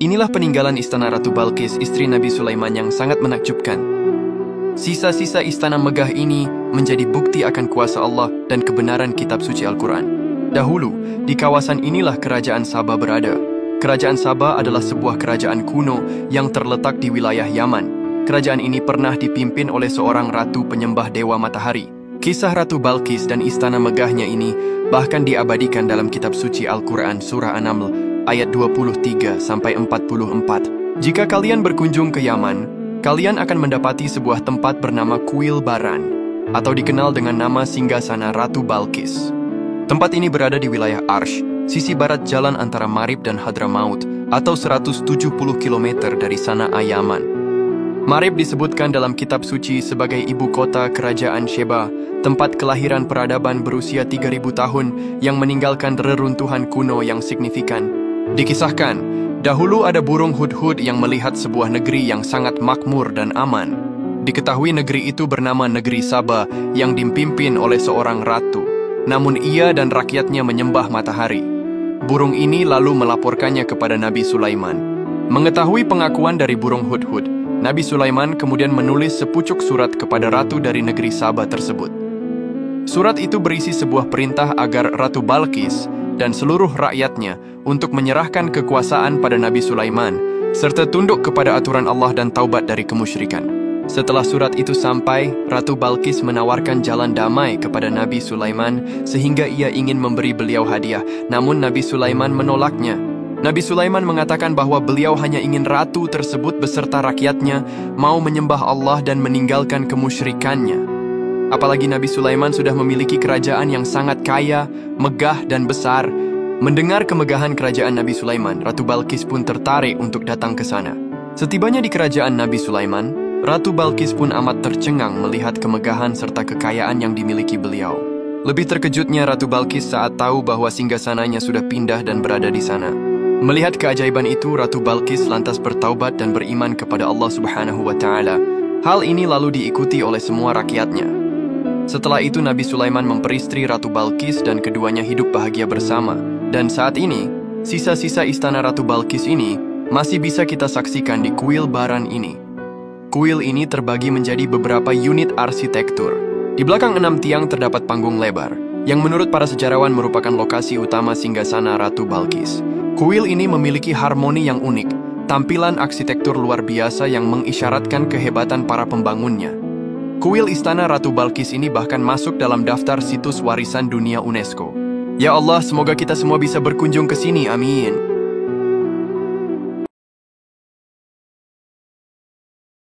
Inilah peninggalan istana Ratu Balqis, istri Nabi Sulaiman yang sangat menakjubkan. Sisa-sisa istana megah ini menjadi bukti akan kuasa Allah dan kebenaran kitab suci Al-Quran. Dahulu, di kawasan inilah kerajaan Sabah berada. Kerajaan Sabah adalah sebuah kerajaan kuno yang terletak di wilayah Yaman. Kerajaan ini pernah dipimpin oleh seorang ratu penyembah dewa matahari. Kisah Ratu Balqis dan istana megahnya ini bahkan diabadikan dalam kitab suci Al-Quran surah An-Naml ayat 23-44. Jika kalian berkunjung ke Yaman, kalian akan mendapati sebuah tempat bernama Kuil Baran, atau dikenal dengan nama singgasana Ratu Balqis. Tempat ini berada di wilayah Arsh, sisi barat jalan antara Marib dan Hadramaut, atau 170 km dari Sana'a, Yaman. Marib disebutkan dalam kitab suci sebagai ibu kota kerajaan Sheba, tempat kelahiran peradaban berusia 3000 tahun yang meninggalkan reruntuhan kuno yang signifikan. Dikisahkan, dahulu ada burung hudhud yang melihat sebuah negeri yang sangat makmur dan aman. Diketahui negeri itu bernama Negeri Sabah yang dipimpin oleh seorang ratu. Namun ia dan rakyatnya menyembah matahari. Burung ini lalu melaporkannya kepada Nabi Sulaiman. Mengetahui pengakuan dari burung hudhud, Nabi Sulaiman kemudian menulis sepucuk surat kepada ratu dari negeri Sabah tersebut. Surat itu berisi sebuah perintah agar Ratu Balqis dan seluruh rakyatnya untuk menyerahkan kekuasaan pada Nabi Sulaiman, serta tunduk kepada aturan Allah dan taubat dari kemusyrikan. Setelah surat itu sampai, Ratu Balqis menawarkan jalan damai kepada Nabi Sulaiman sehingga ia ingin memberi beliau hadiah, namun Nabi Sulaiman menolaknya. Nabi Sulaiman mengatakan bahwa beliau hanya ingin ratu tersebut beserta rakyatnya mau menyembah Allah dan meninggalkan kemusyrikannya. Apalagi Nabi Sulaiman sudah memiliki kerajaan yang sangat kaya, megah, dan besar. Mendengar kemegahan kerajaan Nabi Sulaiman, Ratu Balqis pun tertarik untuk datang ke sana. Setibanya di kerajaan Nabi Sulaiman, Ratu Balqis pun amat tercengang melihat kemegahan serta kekayaan yang dimiliki beliau. Lebih terkejutnya Ratu Balqis saat tahu bahwa singgasananya sudah pindah dan berada di sana. Melihat keajaiban itu, Ratu Balqis lantas bertaubat dan beriman kepada Allah Subhanahu wa Ta'ala. Hal ini lalu diikuti oleh semua rakyatnya. Setelah itu Nabi Sulaiman memperistri Ratu Balqis dan keduanya hidup bahagia bersama. Dan saat ini, sisa-sisa istana Ratu Balqis ini masih bisa kita saksikan di Kuil Baran ini. Kuil ini terbagi menjadi beberapa unit arsitektur. Di belakang 6 tiang terdapat panggung lebar, yang menurut para sejarawan merupakan lokasi utama singgasana Ratu Balqis. Kuil ini memiliki harmoni yang unik, tampilan arsitektur luar biasa yang mengisyaratkan kehebatan para pembangunnya. Kuil Istana Ratu Balqis ini bahkan masuk dalam daftar situs warisan dunia UNESCO. Ya Allah, semoga kita semua bisa berkunjung ke sini, amin.